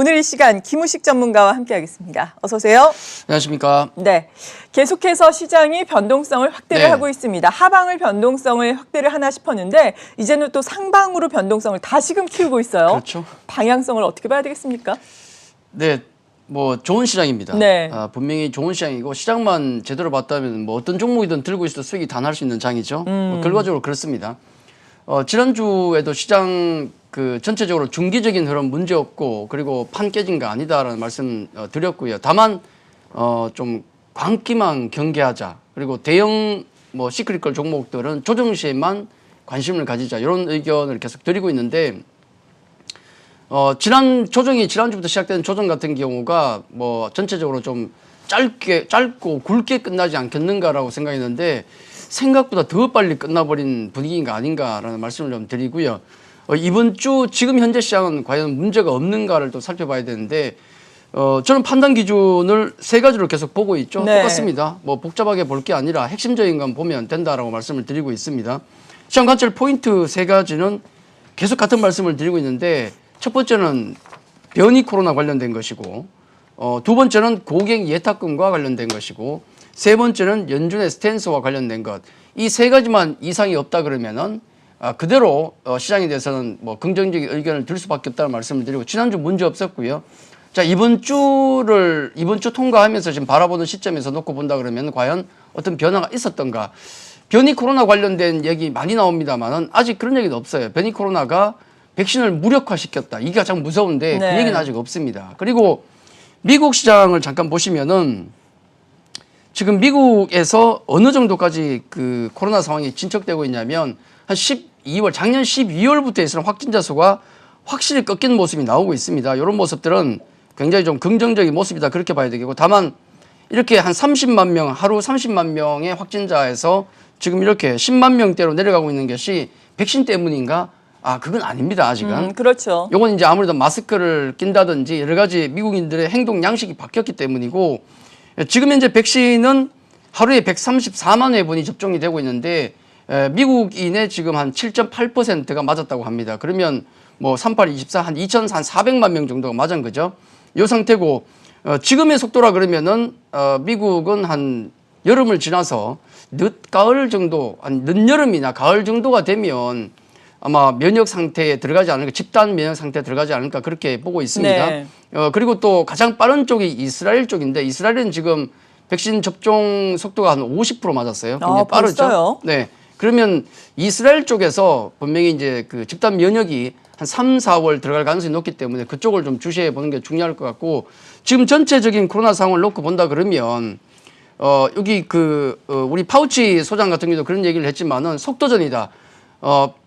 오늘 이 시간 김우식 전문가와 함께하겠습니다. 어서 오세요. 안녕하십니까. 네, 계속해서 시장이 변동성을 확대를 하고 있습니다. 하방을 변동성을 확대를 하나 싶었는데 이제는 또 상방으로 변동성을 다시금 키우고 있어요. 그렇죠. 방향성을 어떻게 봐야 되겠습니까? 네, 뭐 좋은 시장입니다. 네. 분명히 좋은 시장이고 시장만 제대로 봤다면 뭐 어떤 종목이든 들고 있어도 수익이 다 날 수 있는 장이죠. 뭐 결과적으로 그렇습니다. 지난주에도 시장 그 전체적으로 중기적인 흐름 문제 없고 그리고 판 깨진 거 아니다라는 말씀 드렸고요. 다만 좀 광기만 경계하자. 그리고 대형 뭐 시크릿컬 종목들은 조정 시에만 관심을 가지자. 이런 의견을 계속 드리고 있는데 지난주부터 시작된 조정 같은 경우가 뭐 전체적으로 좀 짧고 굵게 끝나지 않겠는가라고 생각했는데 생각보다 더 빨리 끝나버린 분위기인가 아닌가라는 말씀을 좀 드리고요. 이번 주 지금 현재 시장은 과연 문제가 없는가를 또 살펴봐야 되는데 저는 판단 기준을 세 가지로 계속 보고 있죠. 네. 똑같습니다. 뭐 복잡하게 볼 게 아니라 핵심적인 건 보면 된다라고 말씀을 드리고 있습니다. 시장 관찰 포인트 세 가지는 계속 같은 말씀을 드리고 있는데 첫 번째는 변이 코로나 관련된 것이고 두 번째는 고객 예탁금과 관련된 것이고 세 번째는 연준의 스탠스와 관련된 것. 이 세 가지만 이상이 없다 그러면은 그대로 시장에 대해서는 뭐 긍정적인 의견을 들 수밖에 없다는 말씀을 드리고 지난주 문제 없었고요. 자, 이번 주 통과하면서 지금 바라보는 시점에서 놓고 본다 그러면 과연 어떤 변화가 있었던가. 변이 코로나 관련된 얘기 많이 나옵니다만은 아직 그런 얘기는 없어요. 변이 코로나가 백신을 무력화시켰다. 이게 가장 무서운데 네. 그 얘기는 아직 없습니다. 그리고 미국 시장을 잠깐 보시면은 지금 미국에서 어느 정도까지 그 코로나 상황이 진척되고 있냐면 한 작년 12월부터 해서는 확진자 수가 확실히 꺾이는 모습이 나오고 있습니다. 이런 모습들은 굉장히 좀 긍정적인 모습이다. 그렇게 봐야 되겠고 다만 이렇게 한 30만 명, 하루 30만 명의 확진자에서 지금 이렇게 10만 명대로 내려가고 있는 것이 백신 때문인가? 그건 아닙니다. 아직은. 그렇죠. 요건 이제 아무래도 마스크를 낀다든지 여러 가지 미국인들의 행동 양식이 바뀌었기 때문이고 지금 현재 백신은 하루에 134만 회분이 접종이 되고 있는데 미국인의 지금 한 7.8%가 맞았다고 합니다. 그러면 뭐 3824 한 2,400만 명 정도가 맞은 거죠. 이 상태고 지금의 속도라 그러면은 미국은 한 여름을 지나서 늦가을 정도, 한 늦여름이나 가을 정도가 되면 아마 면역 상태에 들어가지 않을까, 집단 면역 상태에 들어가지 않을까 그렇게 보고 있습니다. 네. 그리고 또 가장 빠른 쪽이 이스라엘 쪽인데 이스라엘은 지금 백신 접종 속도가 한 50% 맞았어요. 굉장히 빠르죠. 벌써요? 네. 그러면 이스라엘 쪽에서 분명히 이제 그 집단 면역이 한 3, 4월 들어갈 가능성이 높기 때문에 그쪽을 좀 주시해 보는 게 중요할 것 같고 지금 전체적인 코로나 상황을 놓고 본다 그러면 여기 우리 파우치 소장 같은 경우도 그런 얘기를 했지만은 속도전이다.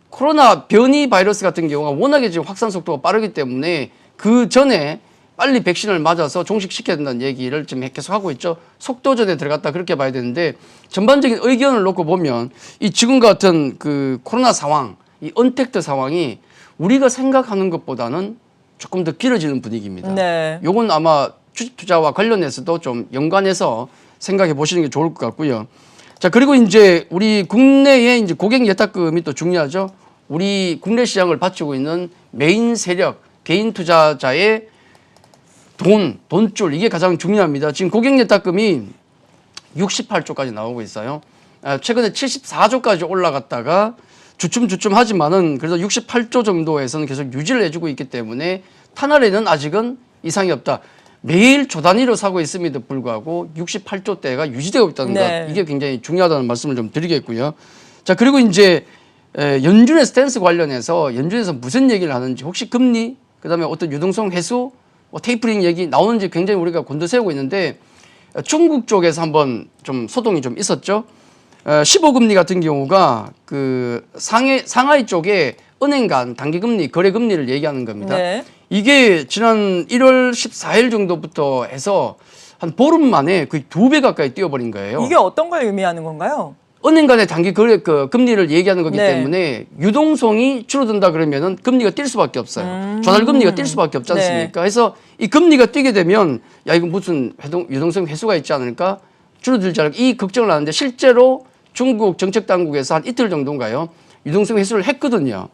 코로나 변이 바이러스 같은 경우가 워낙에 지금 확산 속도가 빠르기 때문에 그 전에 빨리 백신을 맞아서 종식시켜야 된다는 얘기를 지금 계속 하고 있죠. 속도전에 들어갔다 그렇게 봐야 되는데 전반적인 의견을 놓고 보면 이 지금 같은 그 코로나 상황, 이 언택트 상황이 우리가 생각하는 것보다는 조금 더 길어지는 분위기입니다. 네. 요건 아마 주식 투자와 관련해서도 좀 연관해서 생각해 보시는 게 좋을 것 같고요. 자, 그리고 이제 우리 국내의 이제 고객 예탁금이 또 중요하죠. 우리 국내 시장을 받치고 있는 메인 세력, 개인 투자자의 돈줄, 이게 가장 중요합니다. 지금 고객 예탁금이 68조까지 나오고 있어요. 최근에 74조까지 올라갔다가 주춤주춤 하지만은 그래도 68조 정도에서는 계속 유지를 해주고 있기 때문에 탄알에는 아직은 이상이 없다. 매일 조 단위로 사고 있음에도 불구하고 68조대가 유지되고 있다는 네. 것, 이게 굉장히 중요하다는 말씀을 좀 드리겠고요. 자, 그리고 이제 연준의 스탠스 관련해서 연준에서 무슨 얘기를 하는지 혹시 금리, 그다음에 어떤 유동성 회수, 테이퍼링 얘기 나오는지 굉장히 우리가 곤두세우고 있는데 중국 쪽에서 한번 좀 소동이 좀 있었죠. 15금리 같은 경우가 그 상하이 쪽에 은행 간 단기금리, 거래금리를 얘기하는 겁니다. 네. 이게 지난 1월 14일 정도부터 해서 한 보름 만에 거의 2배 가까이 뛰어버린 거예요. 이게 어떤 걸 의미하는 건가요? 은행 간의 단기 거래 금리를 얘기하는 거기 네. 때문에 유동성이 줄어든다 그러면은 금리가 뛸 수밖에 없어요. 조달 금리가 뛸 수밖에 없지 않습니까? 네. 그래서 이 금리가 뛰게 되면 야, 이거 무슨 유동성 회수가 있지 않을까? 줄어들지 않을까? 이 걱정을 하는데 실제로 중국 정책 당국에서 한 이틀 정도인가요? 유동성 회수를 했거든요.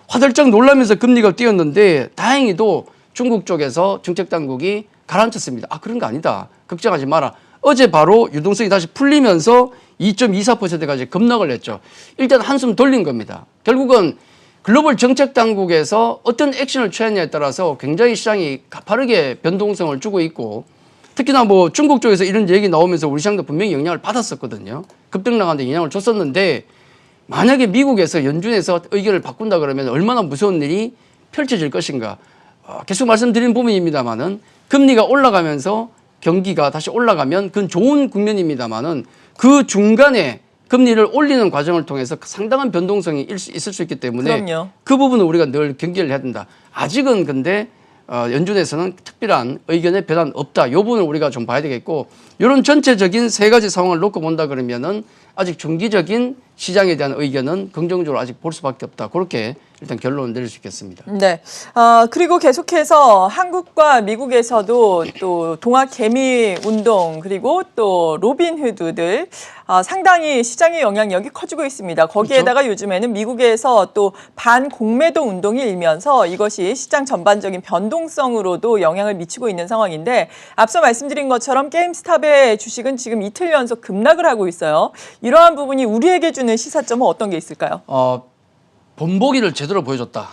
화들짝 놀라면서 금리가 뛰었는데 다행히도 중국 쪽에서 정책 당국이 가라앉혔습니다. 아, 그런 거 아니다. 걱정하지 마라. 어제 바로 유동성이 다시 풀리면서 2.24%까지 급락을 했죠. 일단 한숨 돌린 겁니다. 결국은 글로벌 정책 당국에서 어떤 액션을 취하느냐에 따라서 굉장히 시장이 가파르게 변동성을 주고 있고, 특히나 뭐 중국 쪽에서 이런 얘기 나오면서 우리 시장도 분명히 영향을 받았었거든요. 급등락하는데 영향을 줬었는데, 만약에 미국에서 연준에서 의견을 바꾼다 그러면 얼마나 무서운 일이 펼쳐질 것인가. 계속 말씀드린 부분입니다만은 금리가 올라가면서 경기가 다시 올라가면 그건 좋은 국면입니다만은 그 중간에 금리를 올리는 과정을 통해서 상당한 변동성이 있을 수 있기 때문에 그럼요. 그 부분은 우리가 늘 경계를 해야 된다. 아직은 근데 연준에서는 특별한 의견의 변화는 없다. 이 부분을 우리가 좀 봐야 되겠고, 이런 전체적인 세 가지 상황을 놓고 본다 그러면은 아직 중기적인 시장에 대한 의견은 긍정적으로 아직 볼 수밖에 없다. 그렇게 일단 결론을 내릴 수 있겠습니다. 네. 그리고 계속해서 한국과 미국에서도 또 동학 개미 운동 그리고 또 로빈후드들 상당히 시장의 영향력이 커지고 있습니다. 거기에다가 그렇죠? 요즘에는 미국에서 또 반공매도 운동이 일면서 이것이 시장 전반적인 변동성으로도 영향을 미치고 있는 상황인데, 앞서 말씀드린 것처럼 게임스탑의 주식은 지금 이틀 연속 급락을 하고 있어요. 이러한 부분이 우리에게 주는 시사점은 어떤 게 있을까요? 본보기를 제대로 보여줬다.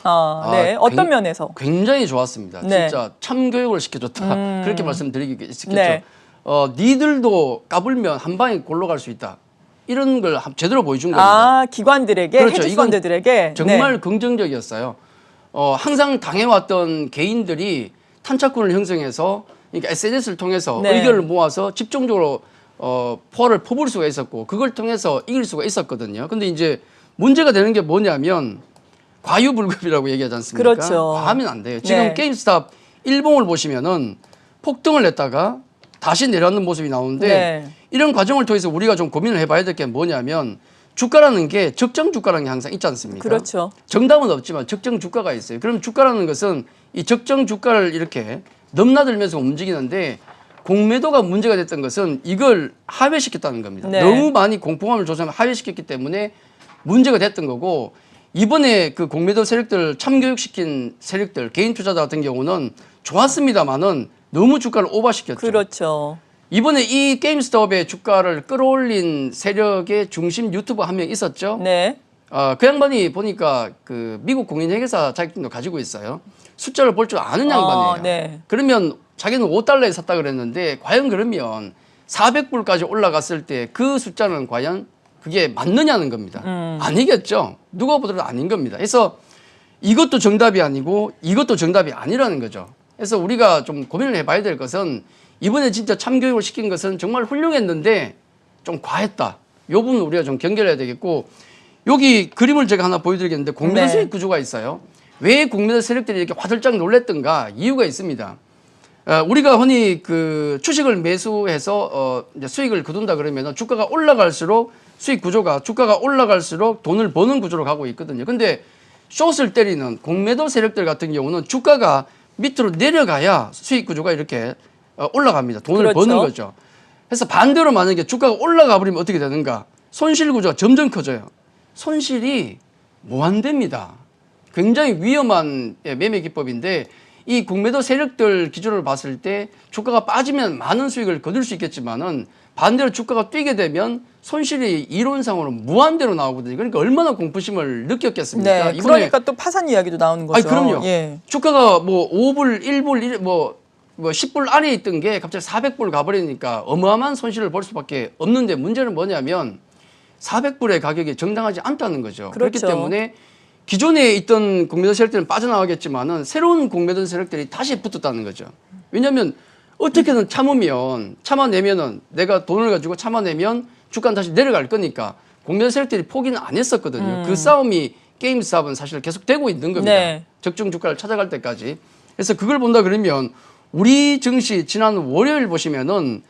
네. 어떤 면에서? 굉장히 좋았습니다. 네. 진짜 참교육을 시켜줬다. 그렇게 말씀드리기 있겠죠. 네. 니들도 까불면 한 방에 골로 갈 수 있다. 이런 걸 제대로 보여준 겁니다. 기관들에게, 그렇죠. 헤지펀드들에게. 정말 네. 긍정적이었어요. 항상 당해왔던 개인들이 탄착군을 형성해서, 그러니까 SNS를 통해서 네. 의견을 모아서 집중적으로 포화를 퍼부을 수가 있었고, 그걸 통해서 이길 수가 있었거든요. 근데 이제 문제가 되는 게 뭐냐면 과유불급이라고 얘기하지 않습니까? 그렇죠. 과하면 안 돼요. 지금 네. 게임스탑 일봉을 보시면은 폭등을 냈다가 다시 내려앉는 모습이 나오는데, 네. 이런 과정을 통해서 우리가 좀 고민을 해봐야 될 게 뭐냐면, 주가라는 게 적정 주가라는 게 항상 있지 않습니까? 그렇죠. 정답은 없지만 적정 주가가 있어요. 그럼 주가라는 것은 이 적정 주가를 이렇게 넘나들면서 움직이는데, 공매도가 문제가 됐던 것은 이걸 하회시켰다는 겁니다. 네. 너무 많이 공포감을 조성하면 하회시켰기 때문에 문제가 됐던 거고, 이번에 그 공매도 세력들 참교육시킨 세력들 개인 투자자 같은 경우는 좋았습니다만은 너무 주가를 오버시켰죠. 그렇죠. 이번에 이 게임스톱의 주가를 끌어올린 세력의 중심 유튜버 한 명 있었죠. 네. 그 양반이 보니까 그 미국 공인회계사 자격증도 가지고 있어요. 숫자를 볼 줄 아는 양반이에요. 네. 그러면 자기는 5달러에 샀다 그랬는데, 과연 그러면 400불까지 올라갔을 때 그 숫자는 과연 그게 맞느냐는 겁니다. 아니겠죠. 누가 보더라도 아닌 겁니다. 그래서 이것도 정답이 아니고 이것도 정답이 아니라는 거죠. 그래서 우리가 좀 고민을 해봐야 될 것은, 이번에 진짜 참교육을 시킨 것은 정말 훌륭했는데 좀 과했다. 이 부분 우리가 좀 경계해야 되겠고, 여기 그림을 제가 하나 보여드리겠는데, 공매도 수익 구조가 있어요. 왜 공매도 세력들이 이렇게 화들짝 놀랬던가? 이유가 있습니다. 우리가 흔히 그 주식을 매수해서 이제 수익을 거둔다 그러면 주가가 올라갈수록 수익 구조가, 주가가 올라갈수록 돈을 버는 구조로 가고 있거든요. 근데 숏을 때리는 공매도 세력들 같은 경우는 주가가 밑으로 내려가야 수익 구조가 이렇게 올라갑니다. 돈을 그렇죠. 버는 거죠. 그래서 반대로 만약에 주가가 올라가 버리면 어떻게 되는가? 손실 구조가 점점 커져요. 손실이 무한대입니다. 굉장히 위험한 매매 기법인데, 이 공매도 세력들 기준으로 봤을 때 주가가 빠지면 많은 수익을 거둘 수 있겠지만은, 반대로 주가가 뛰게 되면 손실이 이론상으로 무한대로 나오거든요. 그러니까 얼마나 공포심을 느꼈겠습니까? 네. 이번에 그러니까 또 파산 이야기도 나오는 거죠. 그럼요. 예. 주가가 뭐 5불, 1불, 뭐 10불 안에 있던 게 갑자기 400불 가버리니까 어마어마한 손실을 볼 수밖에 없는데, 문제는 뭐냐면 400불의 가격이 정당하지 않다는 거죠. 그렇죠. 그렇기 때문에 기존에 있던 공매도 세력들은 빠져나가겠지만은 새로운 공매도 세력들이 다시 붙었다는 거죠. 왜냐하면 어떻게든 참아내면은 내가 돈을 가지고 참아내면 주가는 다시 내려갈 거니까 공매도 세력들이 포기는 안 했었거든요. 그 싸움이 게임스탑은 사실 계속되고 있는 겁니다. 네. 적정 주가를 찾아갈 때까지. 그래서 그걸 본다 그러면 우리 증시 지난 월요일 보시면은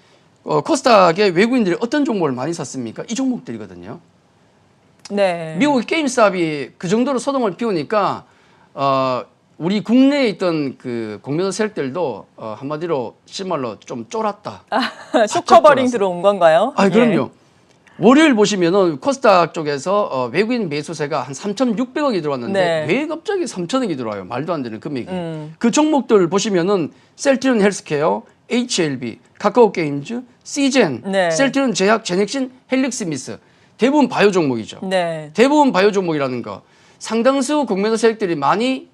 코스닥의 외국인들이 어떤 종목을 많이 샀습니까? 이 종목들이거든요. 네. 미국 게임스탑이 그 정도로 소동을 피우니까 우리 국내에 있던 그 공매도 세력들도 한마디로 실말로 좀 쫄았다. 쇼커버링 들어온 건가요? 그럼요. 월요일 보시면은 코스닥 쪽에서 외국인 매수세가 한 3,600억이 들어왔는데 네. 왜 갑자기 3,000억이 들어와요? 말도 안 되는 금액이. 그 종목들 보시면은 셀트리온 헬스케어, HLB, 카카오 게임즈, 시젠, 네. 셀트리온 제약, 제넥신, 헬릭스미스 대부분 바이오 종목이죠. 네. 대부분 바이오 종목이라는 거. 상당수 국민들 세력들이 많이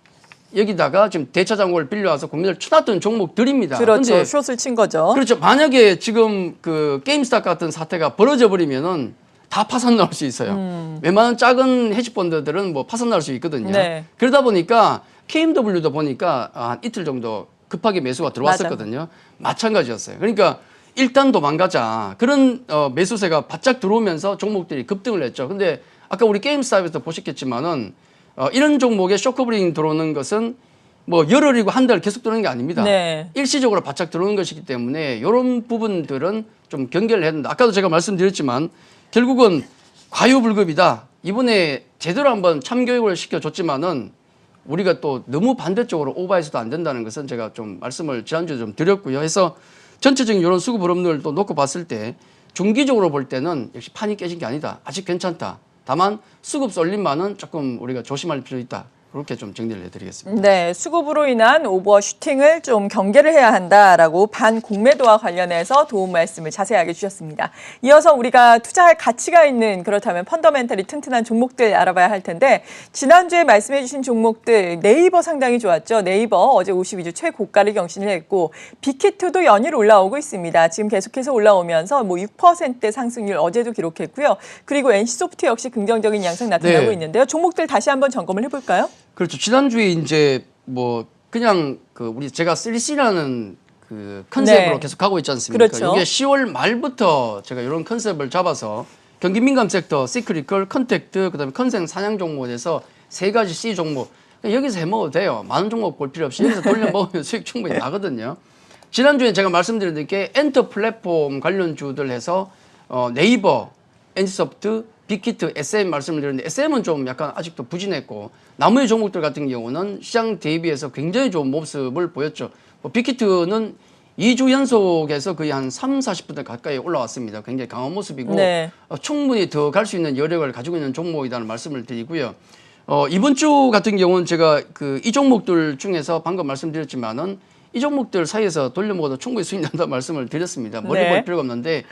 여기다가 지금 대차 잔고를 빌려와서 국민들 쳐놨던 종목들입니다. 그렇죠. 근데 숏을 친 거죠. 그렇죠. 만약에 지금 그 게임스탑 같은 사태가 벌어져 버리면은 다 파산 나올 수 있어요. 웬만한 작은 헤지펀드들은 뭐 파산 날 수 있거든요. 네. 그러다 보니까 KMW도 보니까 한 이틀 정도 급하게 매수가 들어왔었거든요. 마찬가지였어요. 그러니까 일단 도망가자. 그런 매수세가 바짝 들어오면서 종목들이 급등을 했죠. 근데 아까 우리 게임스탑에서 보셨겠지만은 이런 종목에 쇼크브링 들어오는 것은 뭐 열흘이고 한 달 계속 들어오는 게 아닙니다. 네. 일시적으로 바짝 들어오는 것이기 때문에 이런 부분들은 좀 경계를 해야 된다. 아까도 제가 말씀드렸지만 결국은 과유불급이다. 이번에 제대로 한번 참교육을 시켜줬지만은 우리가 또 너무 반대쪽으로 오버해서도 안 된다는 것은 제가 좀 말씀을 지난주에 좀 드렸고요. 해서 전체적인 이런 수급 흐름들을 또 놓고 봤을 때 중기적으로 볼 때는 역시 판이 깨진 게 아니다. 아직 괜찮다. 다만 수급 쏠림만은 조금 우리가 조심할 필요 있다. 그렇게 좀 정리를 해드리겠습니다. 네, 수급으로 인한 오버슈팅을 좀 경계를 해야 한다라고 반공매도와 관련해서 도움 말씀을 자세하게 주셨습니다. 이어서 우리가 투자할 가치가 있는 그렇다면 펀더멘털이 튼튼한 종목들 알아봐야 할 텐데 지난주에 말씀해 주신 종목들 네이버 상당히 좋았죠. 네이버 어제 52주 최고가를 경신을 했고 빅히트도 연일 올라오고 있습니다. 지금 계속해서 올라오면서 뭐 6% 상승률 어제도 기록했고요. 그리고 NC소프트 역시 긍정적인 양상 나타나고 네. 있는데요. 종목들 다시 한번 점검을 해볼까요? 그렇죠. 지난주에 이제 뭐 그냥 그 우리 제가 3C라는 그 컨셉으로 네. 계속 가고 있지 않습니까? 그렇죠. 이게 10월 말부터 제가 이런 컨셉을 잡아서 경기 민감 섹터, 시크리컬, 컨택트, 그다음에 컨센 사냥 종목에서 세 가지 C 종목 여기서 해 먹어도 돼요. 많은 종목 볼 필요 없이 여기서 돌려 먹으면 수익 충분히 나거든요. 지난주에 제가 말씀드린 게 엔터 플랫폼 관련주들 해서 네이버, NC소프트, 빅히트, SM 말씀을 드렸는데 SM은 좀 약간 아직도 부진했고 나머지 종목들 같은 경우는 시장 대비해서 굉장히 좋은 모습을 보였죠. 뭐 빅히트는 2주 연속에서 거의 한 30-40% 가까이 올라왔습니다. 굉장히 강한 모습이고 네. 충분히 더 갈 수 있는 여력을 가지고 있는 종목이라는 말씀을 드리고요. 이번 주 같은 경우는 제가 이 종목들 중에서 방금 말씀드렸지만은 이 종목들 사이에서 돌려먹어도 충분히 수익 난다는 말씀을 드렸습니다. 머리 네. 볼 필요가 없는데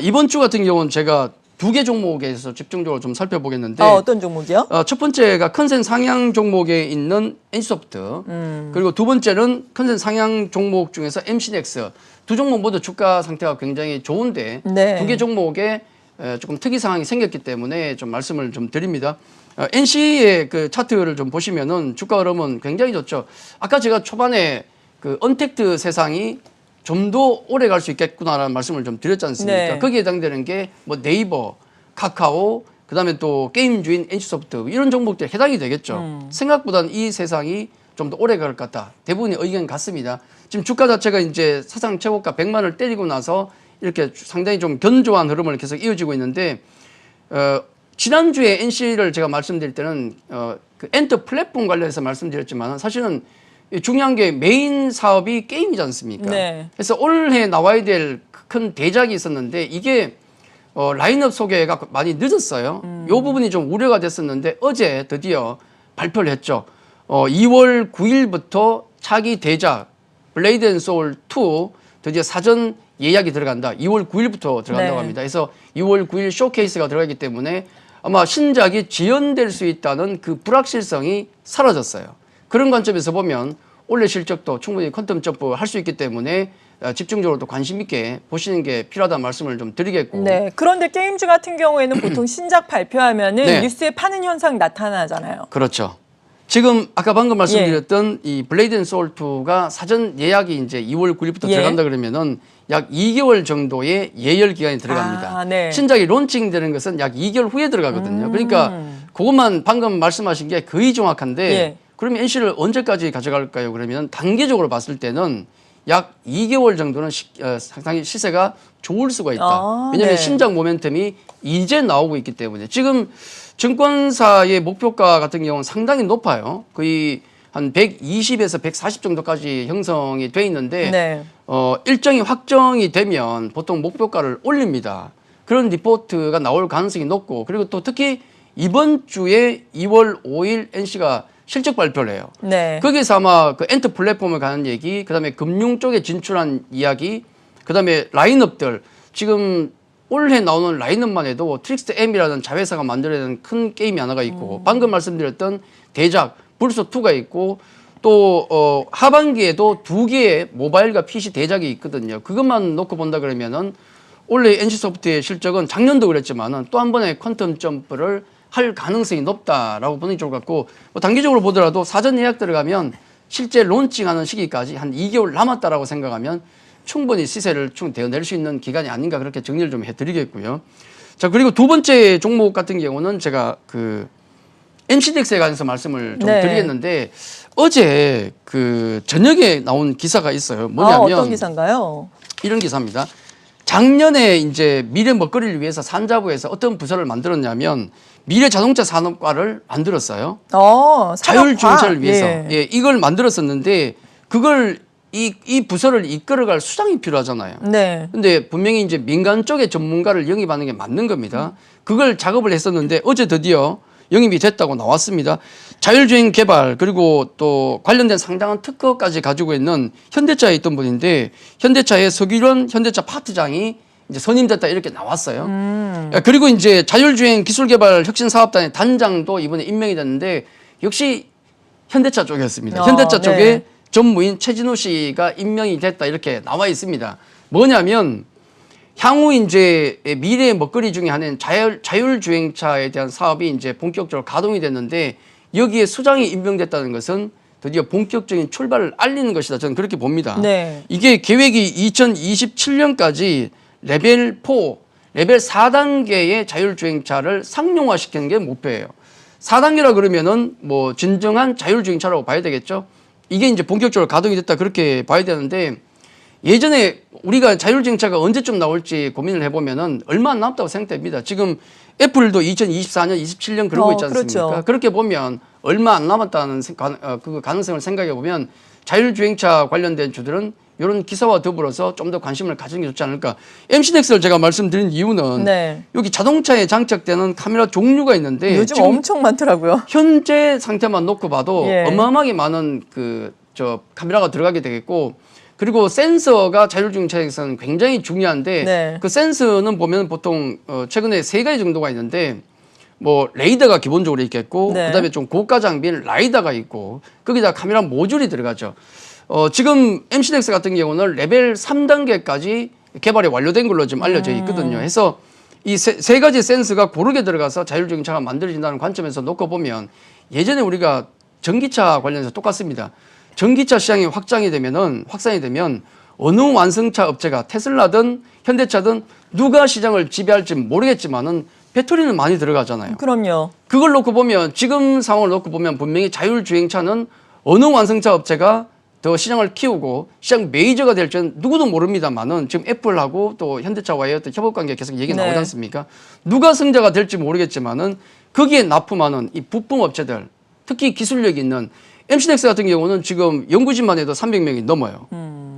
이번 주 같은 경우는 제가 두 개 종목에서 집중적으로 좀 살펴보겠는데 어떤 종목이요? 첫 번째가 컨센 상향 종목에 있는 NC소프트 그리고 두 번째는 컨센 상향 종목 중에서 MC넥스 두 종목 모두 주가 상태가 굉장히 좋은데 네. 두 개 종목에 조금 특이 상황이 생겼기 때문에 좀 말씀을 좀 드립니다. NC의 그 차트를 좀 보시면은 주가 흐름은 굉장히 좋죠. 아까 제가 초반에 그 언택트 세상이 좀 더 오래 갈 수 있겠구나라는 말씀을 좀 드렸지 않습니까? 네. 거기에 해당되는 게 뭐 네이버, 카카오, 그다음에 또 게임주인 NC소프트 이런 종목들 해당이 되겠죠. 생각보다는 이 세상이 좀 더 오래 갈 것 같다. 대부분의 의견 같습니다. 지금 주가 자체가 이제 사상 최고가 100만 원을 때리고 나서 이렇게 상당히 좀 견조한 흐름을 계속 이어지고 있는데 지난주에 NC를 제가 말씀드릴 때는 그 엔터 플랫폼 관련해서 말씀드렸지만 사실은 중요한 게 메인 사업이 게임이지 않습니까? 네. 그래서 올해 나와야 될 큰 대작이 있었는데 이게 라인업 소개가 많이 늦었어요. 이 부분이 좀 우려가 됐었는데 어제 드디어 발표를 했죠. 2월 9일부터 차기 대작 블레이드 앤 소울 2 드디어 사전 예약이 들어간다. 2월 9일부터 들어간다고 네. 합니다. 그래서 2월 9일 쇼케이스가 들어가기 때문에 아마 신작이 지연될 수 있다는 그 불확실성이 사라졌어요. 그런 관점에서 보면 올해 실적도 충분히 퀀텀 점프 할 수 있기 때문에 집중적으로 또 관심 있게 보시는 게 필요하다는 말씀을 좀 드리겠고. 네. 그런데 게임즈 같은 경우에는 보통 신작 발표하면은 네. 뉴스에 파는 현상 나타나잖아요. 그렇죠. 지금 아까 방금 말씀드렸던 이 블레이드 앤 소울 2가 사전 예약이 이제 2월 9일부터 예. 들어간다 그러면은 약 2개월 정도의 예열 기간이 들어갑니다. 아, 네. 신작이 론칭되는 것은 약 2개월 후에 들어가거든요. 그러니까 그것만 방금 말씀하신 게 거의 정확한데 예. 그러면 NC를 언제까지 가져갈까요? 그러면 단계적으로 봤을 때는 약 2개월 정도는 상당히 시세가 좋을 수가 있다. 아, 왜냐하면 네. 신작 모멘텀이 이제 나오고 있기 때문에 지금 증권사의 목표가 같은 경우는 상당히 높아요. 거의 한 120에서 140 정도까지 형성이 돼 있는데 네. 일정이 확정이 되면 보통 목표가를 올립니다. 그런 리포트가 나올 가능성이 높고 그리고 또 특히 이번 주에 2월 5일 NC가 실적 발표를 해요. 네. 거기서 아마 그 엔터 플랫폼을 가는 얘기, 그다음에 금융 쪽에 진출한 이야기, 그다음에 라인업들 지금 올해 나오는 라인업만 해도 트릭스트 M이라는 자회사가 만들어낸 큰 게임이 하나가 있고 방금 말씀드렸던 대작 불소2가 있고 또 하반기에도 2개의 모바일과 PC 대작이 있거든요. 그것만 놓고 본다 그러면은 올해 NC소프트의 실적은 작년도 그랬지만은 또 한 번의 퀀텀 점프를 할 가능성이 높다라고 보는 게 좋을 것 같고 뭐 단기적으로 보더라도 사전 예약 들어가면 실제 론칭하는 시기까지 한 2개월 남았다라고 생각하면 충분히 시세를 대어낼 수 있는 기간이 아닌가 그렇게 정리를 좀 해드리겠고요. 자 그리고 두 번째 종목 같은 경우는 제가 그 MCDX에 관해서 말씀을 좀 네. 드리겠는데 어제 그 저녁에 나온 기사가 있어요. 뭐냐면 어떤 기사인가요? 이런 기사입니다. 작년에 이제 미래 먹거리를 위해서 산자부에서 어떤 부서를 만들었냐면 미래 자동차 산업과를 만들었어요. 산업화. 자율주행차를 위해서. 예. 예, 이걸 만들었었는데 그걸 이 부서를 이끌어갈 수장이 필요하잖아요. 네. 근데 분명히 이제 민간 쪽의 전문가를 영입하는 게 맞는 겁니다. 그걸 작업을 했었는데 어제 드디어 영입이 됐다고 나왔습니다. 자율주행 개발 그리고 또 관련된 상당한 특허까지 가지고 있는 현대차에 있던 분인데 현대차의 서기련 현대차 파트장이 이제 선임됐다 이렇게 나왔어요. 그리고 이제 자율주행 기술개발 혁신사업단의 단장도 이번에 임명이 됐는데 역시 현대차 쪽이었습니다. 현대차 쪽에 네. 전무인 최진우 씨가 임명이 됐다 이렇게 나와 있습니다. 뭐냐면 향후 이제 미래의 먹거리 중에 하나인 자율주행차에 대한 사업이 이제 본격적으로 가동이 됐는데 여기에 수장이 임명됐다는 것은 드디어 본격적인 출발을 알리는 것이다. 저는 그렇게 봅니다. 네. 이게 계획이 2027년까지 레벨 4, 레벨 4단계의 자율주행차를 상용화시키는 게 목표예요. 4단계라 그러면은 뭐 진정한 자율주행차라고 봐야 되겠죠. 이게 이제 본격적으로 가동이 됐다 그렇게 봐야 되는데 예전에 우리가 자율주행차가 언제쯤 나올지 고민을 해보면은 얼마 안 남았다고 생각됩니다. 지금 애플도 2024년, 27년 그러고 있지 않습니까? 그렇죠. 그렇게 보면 얼마 안 남았다는 그 가능성을 생각해 보면 자율주행차 관련된 주들은 이런 기사와 더불어서 좀 더 관심을 가지는 게 좋지 않을까. MCDX를 제가 말씀드린 이유는 네. 여기 자동차에 장착되는 카메라 종류가 있는데 요즘 지금 엄청 많더라고요. 현재 상태만 놓고 봐도 예. 어마어마하게 많은 카메라가 들어가게 되겠고 그리고 센서가 자율주행차에서는 굉장히 중요한데 네. 그 센서는 보면 보통 최근에 3가지 정도가 있는데 뭐 레이더가 기본적으로 있겠고 네. 그다음에 좀 고가 장비는 라이다가 있고 거기다 카메라 모듈이 들어가죠. 지금 MCDX 같은 경우는 레벨 3단계까지 개발이 완료된 걸로 지금 알려져 있거든요. 해서 이 세 가지 센서가 고르게 들어가서 자율주행차가 만들어진다는 관점에서 놓고 보면 예전에 우리가 전기차 관련해서 똑같습니다. 전기차 시장이 확산이 되면 어느 완성차 업체가 테슬라든 현대차든 누가 시장을 지배할지 모르겠지만은 배터리는 많이 들어가잖아요. 그럼요. 그걸 놓고 보면 지금 상황을 놓고 보면 분명히 자율주행차는 어느 완성차 업체가 더 시장을 키우고 시장 메이저가 될지는 누구도 모릅니다만은 지금 애플하고 또 현대차와의 어떤 협업 관계 계속 얘기 네. 나오지 않습니까? 누가 승자가 될지 모르겠지만은 거기에 납품하는 이 부품 업체들 특히 기술력이 있는 MCDX 같은 경우는 지금 연구진만 해도 300명이 넘어요.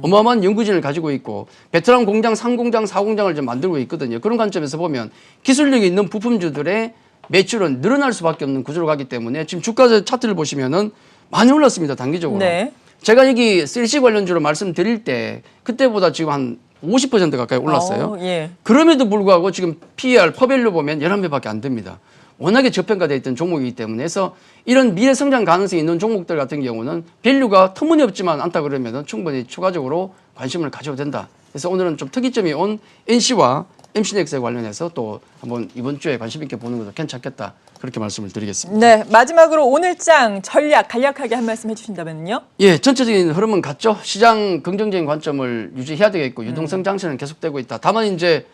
어마어마한 연구진을 가지고 있고 베트남 공장, 3공장, 4공장을 좀 만들고 있거든요. 그런 관점에서 보면 기술력이 있는 부품주들의 매출은 늘어날 수밖에 없는 구조로 가기 때문에 지금 주가 차트를 보시면은 많이 올랐습니다. 단기적으로. 네. 제가 여기 CLC 관련주로 말씀드릴 때 그때보다 지금 한 50% 가까이 올랐어요. 예. 그럼에도 불구하고 지금 PER, 퍼밸류 보면 11배밖에 안 됩니다. 워낙에 저평가되어 있던 종목이기 때문에 해서 이런 미래 성장 가능성이 있는 종목들 같은 경우는 밸류가 터무니없지만 않다 그러면 충분히 추가적으로 관심을 가져도 된다. 그래서 오늘은 좀 특이점이 온 NC와 MCDX에 관련해서 또 한번 이번 주에 관심 있게 보는 것도 괜찮겠다. 그렇게 말씀을 드리겠습니다. 네. 마지막으로 오늘 장 전략 간략하게 한 말씀 해주신다면요. 예, 전체적인 흐름은 같죠. 시장 긍정적인 관점을 유지해야 되겠고 유동성 장세는 계속되고 있다. 다만 이제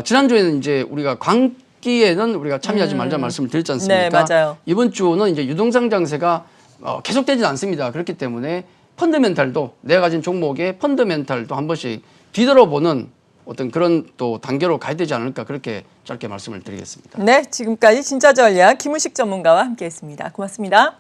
지난주에는 이제 우리가 광기에는 우리가 참여하지 말자 말씀을 드렸지 않습니까? 네, 맞아요. 이번 주는 이제 유동성 장세가 계속되진 않습니다. 그렇기 때문에 펀더멘탈도 내가 가진 종목의 펀더멘탈도 한 번씩 뒤돌아보는 어떤 그런 또 단계로 가야 되지 않을까 그렇게 짧게 말씀을 드리겠습니다. 네. 지금까지 진짜 전략 김우식 전문가와 함께했습니다. 고맙습니다.